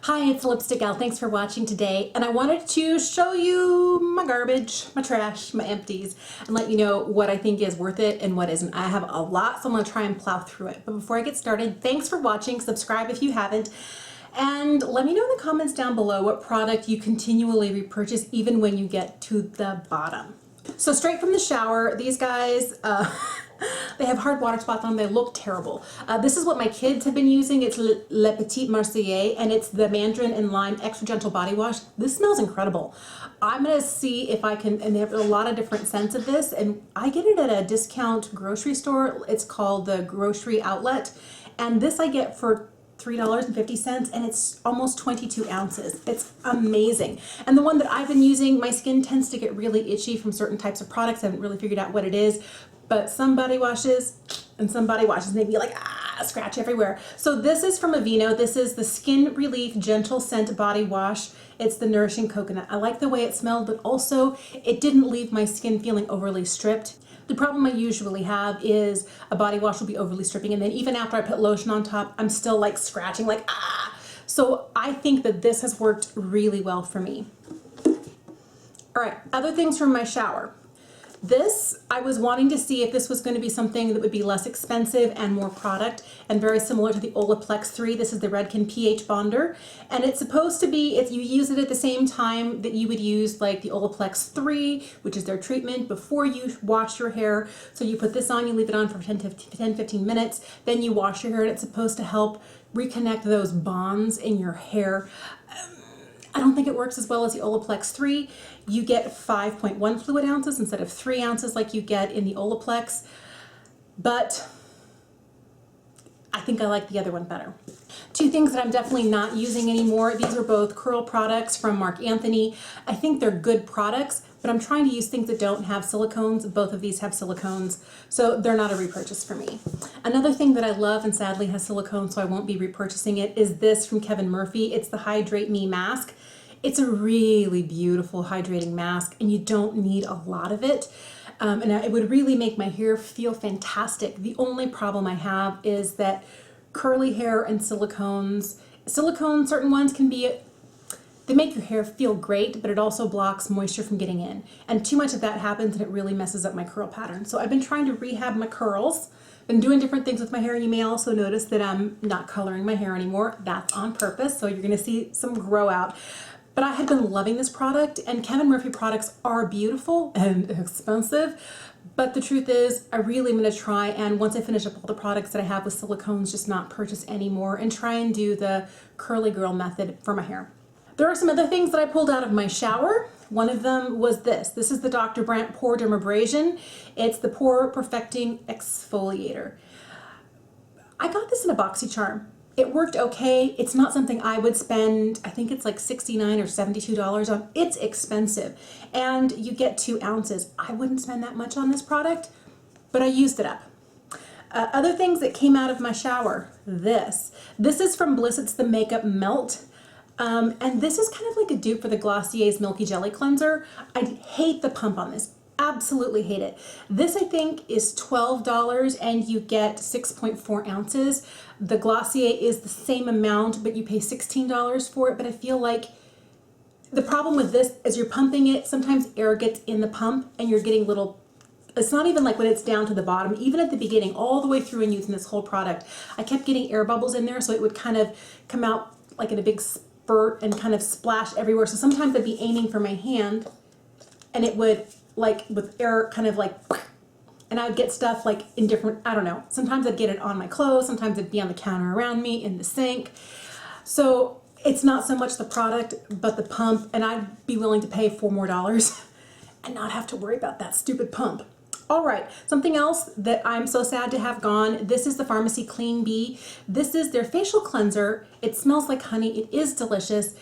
Hi, it's Lipstick Gal. Thanks for watching today. And I wanted to show you my garbage, my trash, my empties, and let you know what I think is worth it and what isn't. I have a lot, so I'm gonna try and plow through it. But before I get started, thanks for watching. Subscribe if you haven't. And let me know in the comments down below what product you continually repurchase even when you get to the bottom. So straight from the shower, these guys, they have hard water spots on them. They look terrible. This is what my kids have been using. It's Le Petit Marseillaise, and it's the Mandarin and Lime Extra Gentle Body Wash. This smells incredible. I'm going to see if I can, and they have a lot of different scents of this, and I get it at a discount grocery store. It's called the Grocery Outlet, and this I get for $3.50, and it's almost 22 ounces. It's amazing. And the one that I've been using, my skin tends to get really itchy from certain types of products. I haven't really figured out what it is, but some body washes and some body washes make me like, scratch everywhere. So this is from Aveeno. This is the Skin Relief Gentle Scent Body Wash. It's the Nourishing Coconut. I like the way it smelled, but also it didn't leave my skin feeling overly stripped. The problem I usually have is a body wash will be overly stripping, and then even after I put lotion on top, I'm still like scratching, like So I think that this has worked really well for me. All right, other things from my shower. This, I was wanting to see if this was going to be something that would be less expensive and more product, and very similar to the Olaplex 3. This is the Redken pH Bonder, and it's supposed to be, if you use it at the same time that you would use like the Olaplex 3, which is their treatment before you wash your hair. So you put this on, you leave it on for 10-15 minutes, then you wash your hair, and it's supposed to help reconnect those bonds in your hair. I don't think it works as well as the Olaplex 3. You get 5.1 fluid ounces instead of 3 ounces like you get in the Olaplex, but I think I like the other one better. Two things that I'm definitely not using anymore. These are both curl products from Marc Anthony. I think they're good products, but I'm trying to use things that don't have silicones. Both of these have silicones, so they're not a repurchase for me. Another thing that I love and sadly has silicone, so I won't be repurchasing it, is this from Kevin Murphy. It's the Hydrate Me Mask. It's a really beautiful hydrating mask, and you don't need a lot of it. And it would really make my hair feel fantastic. The only problem I have is that curly hair and silicones, certain ones can be, they make your hair feel great, but it also blocks moisture from getting in. And too much of that happens and it really messes up my curl pattern. So I've been trying to rehab my curls, been doing different things with my hair. You may also notice that I'm not coloring my hair anymore. That's on purpose, so you're gonna see some grow out. But I had been loving this product, and Kevin Murphy products are beautiful and expensive. But the truth is, I really am going to try, and once I finish up all the products that I have with silicones, just not purchase anymore and try and do the curly girl method for my hair. There are some other things that I pulled out of my shower. One of them was this. This is the Dr. Brant Pore Dermabrasion. It's the Pore Perfecting Exfoliator. I got this in a BoxyCharm. It worked okay. It's not something I would spend, I think it's like $69 or $72 on. It's expensive. And you get 2 ounces. I wouldn't spend that much on this product, but I used it up. Other things that came out of my shower, this. This is from Bliss. It's the Makeup Melt. And this is kind of like a dupe for the Glossier's Milky Jelly Cleanser. I hate the pump on this. Absolutely hate it. This I think is $12 and you get 6.4 ounces. The Glossier is the same amount, but you pay $16 for it. But I feel like the problem with this is you're pumping it, sometimes air gets in the pump and you're getting little, it's not even like when it's down to the bottom, even at the beginning, all the way through and using this whole product, I kept getting air bubbles in there, so it would kind of come out like in a big spurt and kind of splash everywhere. So sometimes I'd be aiming for my hand and it would, like with air, kind of like, and I would get stuff like in different, I don't know, sometimes I'd get it on my clothes, sometimes it'd be on the counter around me, in the sink. So it's not so much the product, but the pump, and I'd be willing to pay $4 more and not have to worry about that stupid pump. All right, something else that I'm so sad to have gone, this is the Farmacy Clean Bee. This is their facial cleanser. It smells like honey. It is delicious.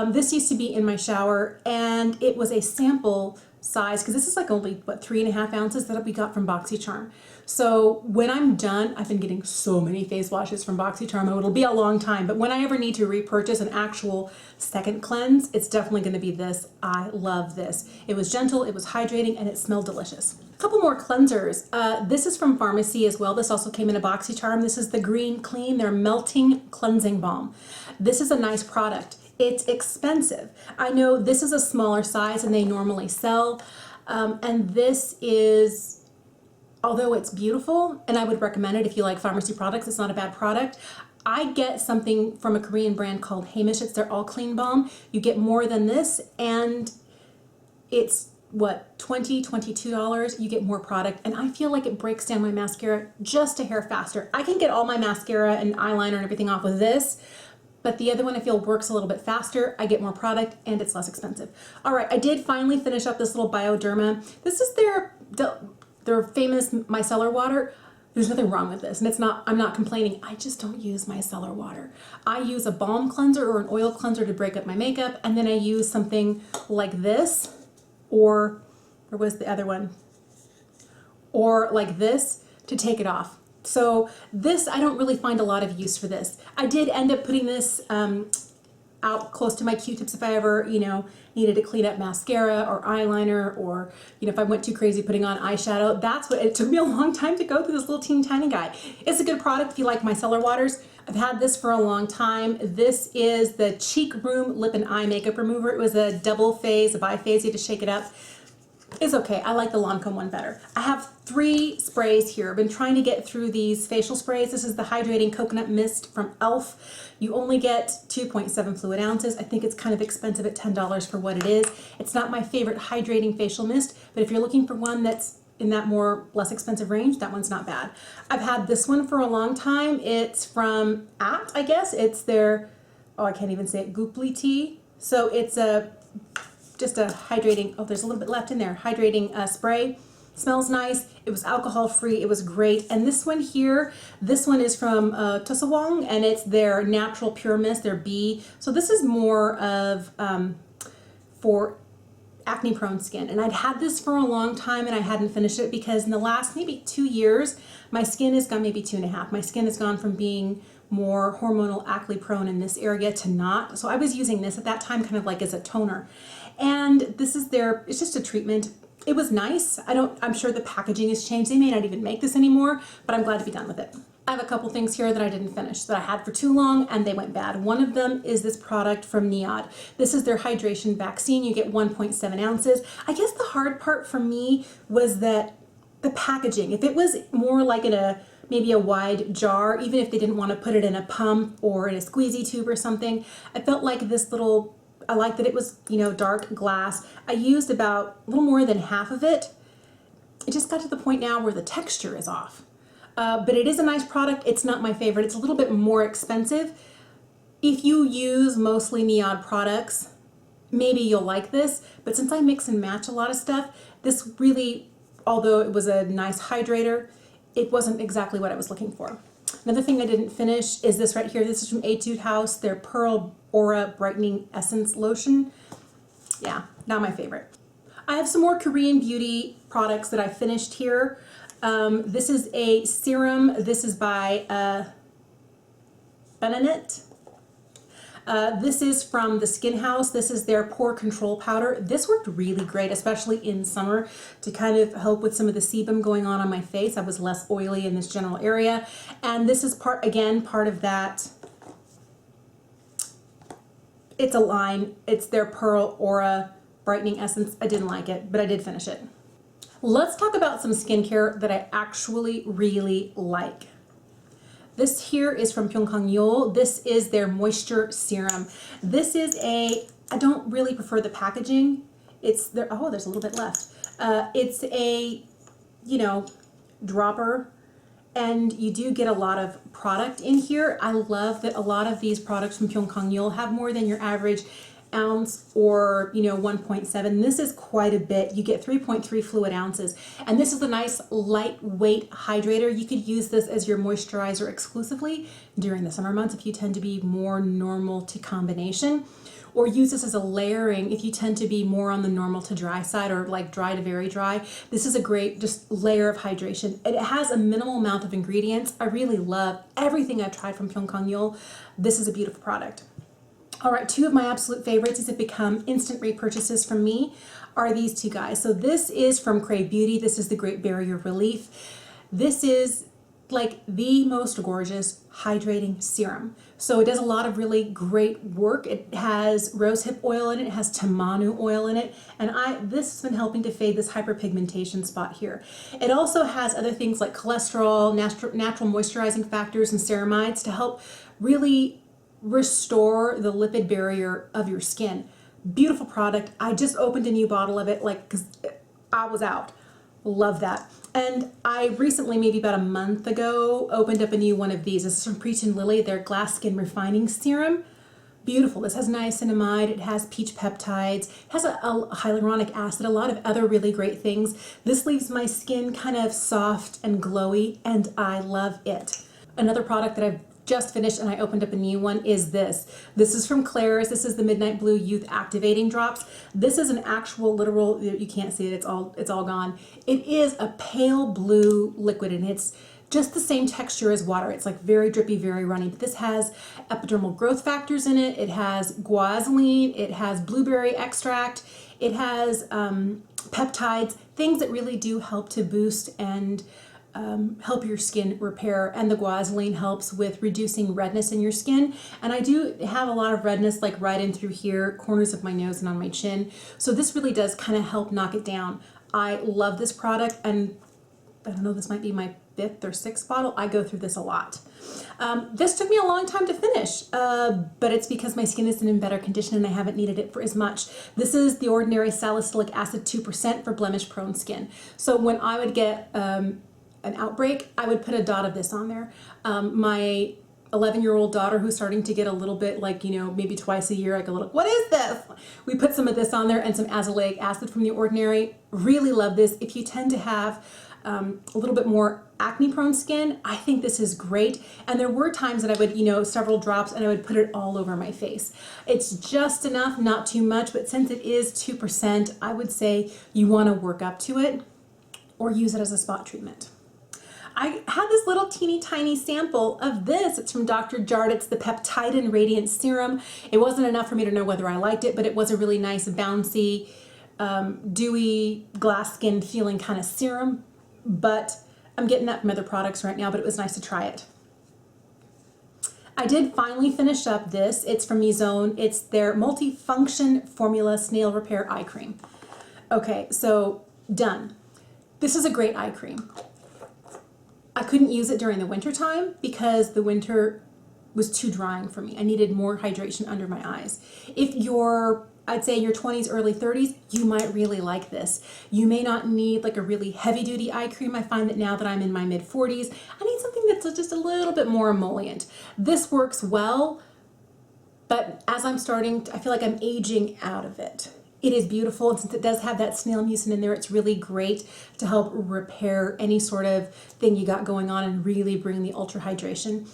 This used to be in my shower, and it was a sample size, because this is like only, what, 3.5 ounces that we got from BoxyCharm. So when I'm done, I've been getting so many face washes from BoxyCharm. It'll be a long time, but when I ever need to repurchase an actual second cleanse, it's definitely going to be this. I love this. It was gentle, it was hydrating, and it smelled delicious. A couple more cleansers. This is from Farmacy as well. This also came in a BoxyCharm. This is the Green Clean, their Melting Cleansing Balm. This is a nice product. It's expensive. I know this is a smaller size than they normally sell, and this is, although it's beautiful, and I would recommend it if you like pharmacy products, it's not a bad product. I get something from a Korean brand called Hamish. It's their All Clean Balm. You get more than this, and it's what, $20, $22, you get more product, and I feel like it breaks down my mascara just a hair faster. I can get all my mascara and eyeliner and everything off with this, but the other one I feel works a little bit faster. I get more product and it's less expensive. All right, I did finally finish up this little Bioderma. This is their famous micellar water. There's nothing wrong with this, and it's not, I'm not complaining. I just don't use micellar water. I use a balm cleanser or an oil cleanser to break up my makeup, and then I use something like this, or where was the other one? Or like this to take it off. So this, I don't really find a lot of use for this. I did end up putting this out close to my Q-tips if I ever, you know, needed to clean up mascara or eyeliner, or, you know, if I went too crazy putting on eyeshadow. That's what, it took me a long time to go through this little teeny tiny guy. It's a good product if you like micellar waters. I've had this for a long time. This is the Cheek Room Lip and Eye Makeup Remover. It was a double phase, a biphase, you had to shake it up. It's okay. I like the Lancome one better. I have 3 sprays here. I've been trying to get through these facial sprays. This is the Hydrating Coconut Mist from e.l.f. You only get 2.7 fluid ounces. I think it's kind of expensive at $10 for what it is. It's not my favorite hydrating facial mist, but if you're looking for one that's in that less expensive range, that one's not bad. I've had this one for a long time. It's from I guess. It's their, oh, I can't even say it, Gooply tea. So it's just a hydrating, oh, there's a little bit left in there, hydrating spray. Smells nice. It was alcohol free. It was great. And this one here, this one is from Toosowong, and it's their natural pure mist, their B. So this is more of for acne prone skin. And I'd had this for a long time and I hadn't finished it because in the last maybe 2 years, my skin has gone, maybe 2.5. My skin has gone from being more hormonal acne prone in this area to not. So I was using this at that time kind of like as a toner. And this is it's just a treatment. It was nice. I'm sure the packaging has changed. They may not even make this anymore, but I'm glad to be done with it. I have a couple things here that I didn't finish that I had for too long and they went bad. One of them is this product from NIOD. This is their hydration vaccine. You get 1.7 ounces. I guess the hard part for me was that the packaging. If it was more like in maybe a wide jar, even if they didn't want to put it in a pump or in a squeezy tube or something, I felt like this little, I liked that it was, you know, dark glass. I used about a little more than half of it. It just got to the point now where the texture is off. But it is a nice product. It's not my favorite. It's a little bit more expensive. If you use mostly NIOD products, maybe you'll like this. But since I mix and match a lot of stuff, this really, although it was a nice hydrator, it wasn't exactly what I was looking for. Another thing I didn't finish is this right here. This is from Etude House, their Pearl Aura Brightening Essence Lotion. Yeah, not my favorite. I have some more Korean beauty products that I finished here. This is a serum. This is by Benent. This is from the Skin House. This is their Pore Control Powder. This worked really great, especially in summer, to kind of help with some of the sebum going on my face. I was less oily in this general area. And this is part of that. It's a line. It's their Pearl Aura Brightening Essence. I didn't like it, but I did finish it. Let's talk about some skincare that I actually really like. This here is from Pyunkang. This is their Moisture Serum. This is I don't really prefer the packaging. It's their, oh, there's a little bit left. It's a, you know, dropper, and you do get a lot of product in here. I love that a lot of these products from Pyunkang have more than your average ounce or, you know, 1.7. This is quite a bit. You get 3.3 fluid ounces, and this is a nice lightweight hydrator. You could use this as your moisturizer exclusively during the summer months if you tend to be more normal to combination. or use this as a layering if you tend to be more on the normal to dry side or like dry to very dry. This is a great just layer of hydration. It has a minimal amount of ingredients. I really love everything I've tried from Pyunkang. This is a beautiful product. All right, two of my absolute favorites that have become instant repurchases from me are these two guys. So this is from Krave Beauty. This is the Great Barrier Relief. This is like the most gorgeous hydrating serum. So it does a lot of really great work. It has rosehip oil in it, it has tamanu oil in it, and this has been helping to fade this hyperpigmentation spot here. It also has other things like cholesterol, natural moisturizing factors, and ceramides to help really restore the lipid barrier of your skin. Beautiful product. I just opened a new bottle of it, like, because I was out. Love that. And I recently, maybe about a month ago, opened up a new one of these. This is from Petit Lily, their Glass Skin Refining Serum. Beautiful. This has niacinamide, it has peach peptides, it has a hyaluronic acid, a lot of other really great things. This leaves my skin kind of soft and glowy, and I love it. Another product that I've just finished and I opened up a new one is this. This is from Claire's. This is the Midnight Blue Youth Activating Drops. This is an actual literal, you can't see it, it's all gone. It is a pale blue liquid and it's just the same texture as water. It's like very drippy, very runny, but this has epidermal growth factors in it. It has guanylene, it has blueberry extract, it has peptides, things that really do help to boost and help your skin repair, and the guanylene helps with reducing redness in your skin. And I do have a lot of redness like right in through here, corners of my nose and on my chin. So this really does kind of help knock it down. I love this product, and I don't know, this might be my 5th or 6th bottle. I go through this a lot. This took me a long time to finish, but it's because my skin is in better condition and I haven't needed it for as much. This is the Ordinary Salicylic Acid 2% for blemish-prone skin. So when I would get an outbreak, I would put a dot of this on there. My 11-year-old daughter, who's starting to get a little bit like, you know, maybe twice a year, like a little, what is this? We put some of this on there and some azelaic acid from the Ordinary. Really love this. If you tend to have a little bit more acne prone skin, I think this is great. And there were times that I would, you know, several drops and I would put it all over my face. It's just enough, not too much, but since it is 2%, I would say you want to work up to it or use it as a spot treatment. I had this little teeny tiny sample of this. It's from Dr. Jart. It's the Peptidin Radiant Serum. It wasn't enough for me to know whether I liked it, but it was a really nice, bouncy, dewy, glass skin feeling kind of serum. But I'm getting that from other products right now, but it was nice to try it. I did finally finish up this. It's from Mizone. It's their Multifunction Formula Snail Repair Eye Cream. Okay, so done. This is a great eye cream. I couldn't use it during the winter time because the winter was too drying for me. I needed more hydration under my eyes. If you're, I'd say your 20s, early 30s, you might really like this. You may not need like a really heavy duty eye cream. I find that now that I'm in my mid 40s, I need something that's just a little bit more emollient. This works well, but as I'm starting, I feel like I'm aging out of it. It is beautiful, and since it does have that snail mucin in there, it's really great to help repair any sort of thing you got going on and really bring the ultra hydration.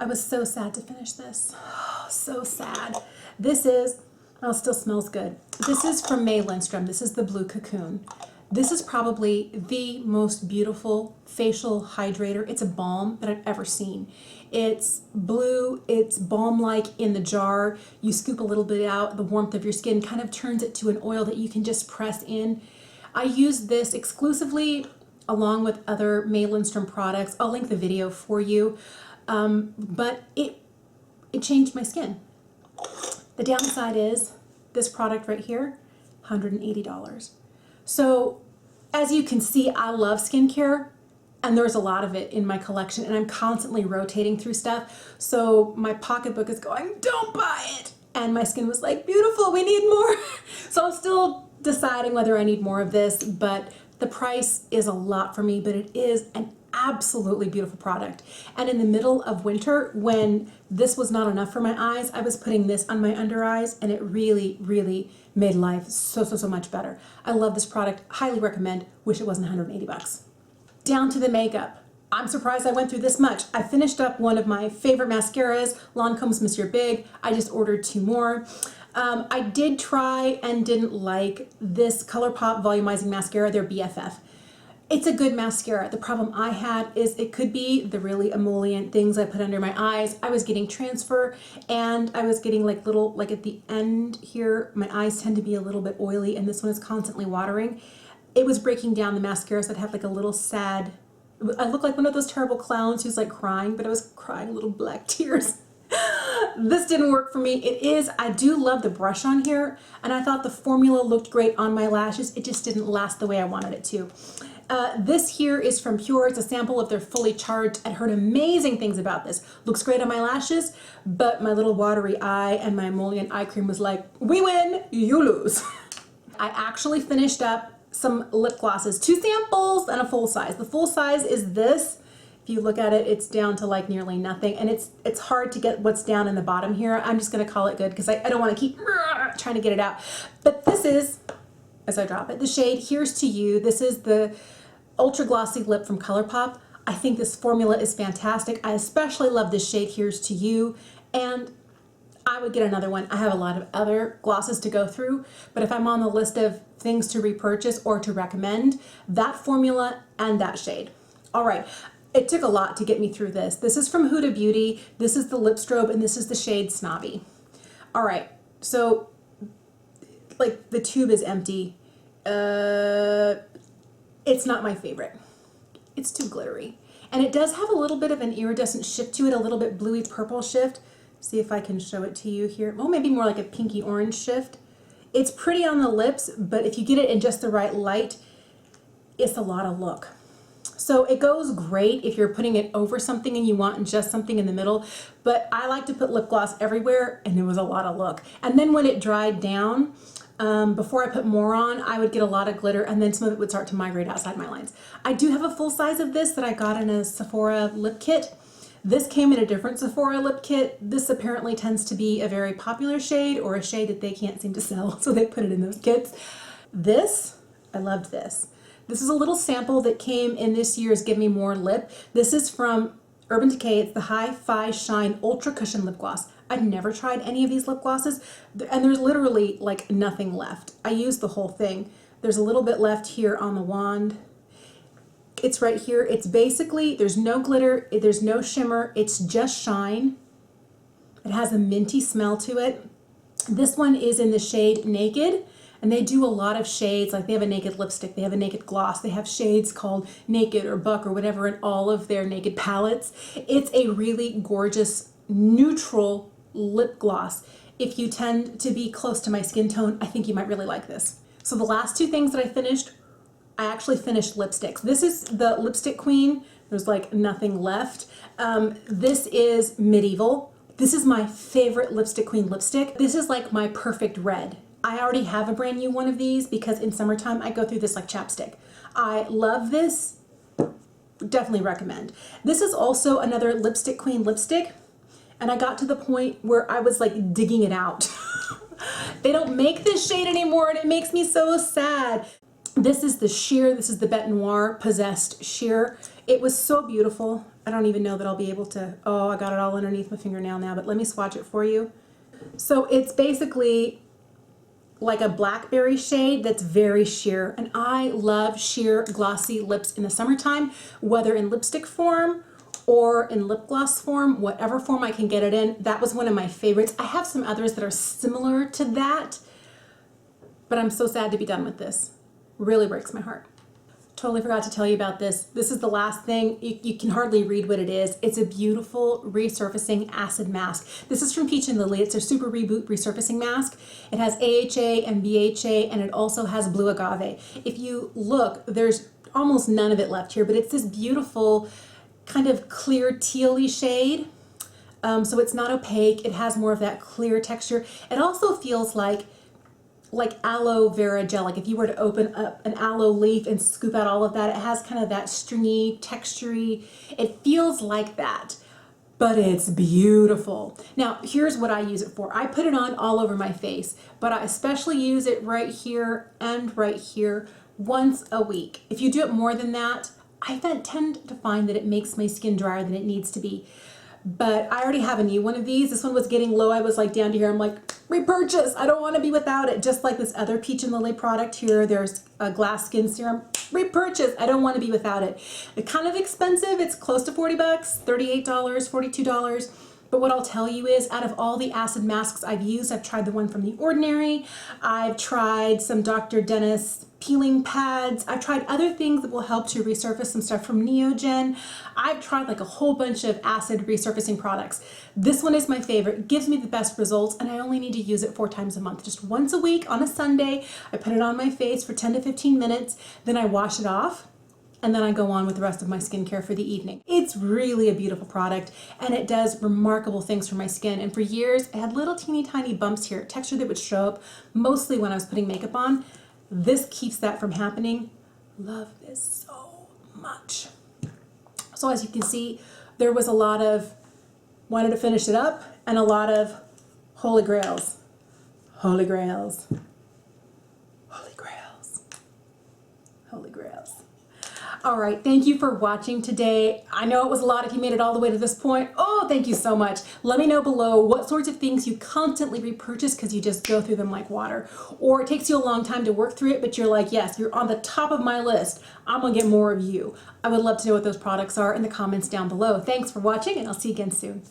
I was so sad to finish this. Oh, so sad. This is, oh, it still smells good. This is from May Lindstrom. This is the Blue Cocoon. This is probably the most beautiful facial hydrator. It's a balm that I've ever seen. It's blue, it's balm-like in the jar. You scoop a little bit out, the warmth of your skin kind of turns it to an oil that you can just press in. I use this exclusively along with other May Lindstrom products. I'll link the video for you, but it changed my skin. The downside is this product right here, $180. So as you can see, I love skincare and there's a lot of it in my collection and I'm constantly rotating through stuff. So my pocketbook is going, don't buy it. And my skin was like, beautiful, we need more. So I'm still deciding whether I need more of this, but the price is a lot for me, but it is an absolutely beautiful product. And in the middle of winter, when this was not enough for my eyes, I was putting this on my under eyes and it really, really made life so much better. I love this product, highly recommend, wish it wasn't 180 bucks. Down to the makeup. I'm surprised I went through this much. I finished up one of my favorite mascaras, Lancome's Monsieur Big. I just ordered 2 more. I did try and didn't like this ColourPop Volumizing Mascara, their BFF. It's a good mascara. The problem I had is it could be the really emollient things I put under my eyes. I was getting transfer and I was getting like little, like at the end here, my eyes tend to be a little bit oily and this one is constantly watering. It was breaking down the mascara, so I'd have like a little sad, I look like one of those terrible clowns who's like crying, but I was crying little black tears. This didn't work for me. I do love the brush on here and I thought the formula looked great on my lashes. It just didn't last the way I wanted it to. This here is from Pure. It's a sample of their fully charged. I heard amazing things about this. Looks great on my lashes, but my little watery eye and my emollient eye cream was like, we win, you lose. I actually finished up some lip glosses, 2 samples and a full size. The full size is this. If you look at it, it's down to like nearly nothing, and it's hard to get what's down in the bottom here. I'm just gonna call it good because I don't want to keep trying to get it out. But this is, as I drop it, the shade Here's to You. This is the Ultra Glossy Lip from ColourPop. I think this formula is fantastic. I especially love this shade Here's to You, and I would get another one. I have a lot of other glosses to go through, but if I'm on the list of things to repurchase or to recommend, that formula and that shade. All right, it took a lot to get me through this. This is from Huda Beauty. This is the Lip Strobe, and this is the shade Snobby. All right, so like the tube is empty. It's not my favorite. It's too glittery. And it does have a little bit of an iridescent shift to it, a little bit bluey purple shift. See if I can show it to you here. Oh, maybe more like a pinky orange shift. It's pretty on the lips, but if you get it in just the right light, it's a lot of look. So it goes great if you're putting it over something and you want just something in the middle, but I like to put lip gloss everywhere and it was a lot of look. And then when it dried down, before I put more on, I would get a lot of glitter and then some of it would start to migrate outside my lines. I do have a full size of this that I got in a Sephora Lip Kit. This came in a different Sephora Lip Kit. This apparently tends to be a very popular shade or a shade that they can't seem to sell, so they put it in those kits. This, I loved this. This is a little sample that came in this year's Give Me More Lip. This is from Urban Decay. It's the Hi-Fi Shine Ultra Cushion Lip Gloss. I've never tried any of these lip glosses, and there's literally like nothing left. I used the whole thing. There's a little bit left here on the wand. It's right here. It's basically, there's no glitter, there's no shimmer, it's just shine. It has a minty smell to it. This one is in the shade Naked, and they do a lot of shades, like they have a naked lipstick, they have a naked gloss, they have shades called Naked or Buck or whatever in all of their naked palettes. It's a really gorgeous, neutral lip gloss. If you tend to be close to my skin tone, I think you might really like this. So the last 2 things that I finished, I actually finished lipsticks. This is the Lipstick Queen. There's like nothing left. This is Medieval. This is my favorite Lipstick Queen lipstick. This is like my perfect red. I already have a brand new one of these because in summertime I go through this like chapstick. I love this. Definitely recommend. This is also another Lipstick Queen lipstick, and I got to the point where I was like digging it out. They don't make this shade anymore and it makes me so sad. This is the sheer, this is the Bete Noir Possessed sheer. It was so beautiful. I don't even know that I'll be able to, oh, I got it all underneath my fingernail now, but let me swatch it for you. So it's basically like a blackberry shade that's very sheer, and I love sheer glossy lips in the summertime, whether in lipstick form or in lip gloss form, whatever form I can get it in. That was one of my favorites. I have some others that are similar to that, but I'm so sad to be done with this. Really breaks my heart. Totally forgot to tell you about this. This is the last thing. You can hardly read what it is. It's a beautiful resurfacing acid mask. This is from Peach and Lily. It's a Super Reboot resurfacing mask. It has AHA and BHA, and it also has blue agave. If you look, there's almost none of it left here, but it's this beautiful kind of clear tealy shade. So it's not opaque. It has more of that clear texture. It also feels like aloe vera gel. Like if you were to open up an aloe leaf and scoop out all of that, it has kind of that stringy, textury, it feels like that, but it's beautiful. Now, here's what I use it for. I put it on all over my face, but I especially use it right here and right here once a week. If you do it more than that, I tend to find that it makes my skin drier than it needs to be. But I already have a new one of these. This one was getting low. I was like down to here. I'm like, repurchase. I don't want to be without it. Just like this other Peach and Lily product here, there's a glass skin serum. Repurchase. I don't want to be without it. It's kind of expensive. It's close to 40 bucks, $38, $42. But what I'll tell you is, out of all the acid masks I've used, I've tried the one from The Ordinary. I've tried some Dr. Dennis peeling pads. I've tried other things that will help to resurface some stuff from Neogen. I've tried like a whole bunch of acid resurfacing products. This one is my favorite. It gives me the best results, and I only need to use it 4 times a month. Just once a week on a Sunday. I put it on my face for 10 to 15 minutes. Then I wash it off. And then I go on with the rest of my skincare for the evening. It's really a beautiful product, and it does remarkable things for my skin. And for years, I had little teeny tiny bumps here, texture that would show up mostly when I was putting makeup on. This keeps that from happening. Love this so much. So as you can see, there was a lot of wanted to finish it up and a lot of holy grails. Holy grails. Holy grails. Holy grails. All right, thank you for watching today. I know it was a lot if you made it all the way to this point. Oh, thank you so much. Let me know below what sorts of things you constantly repurchase because you just go through them like water. Or it takes you a long time to work through it, but you're like, yes, you're on the top of my list. I'm gonna get more of you. I would love to know what those products are in the comments down below. Thanks for watching, and I'll see you again soon.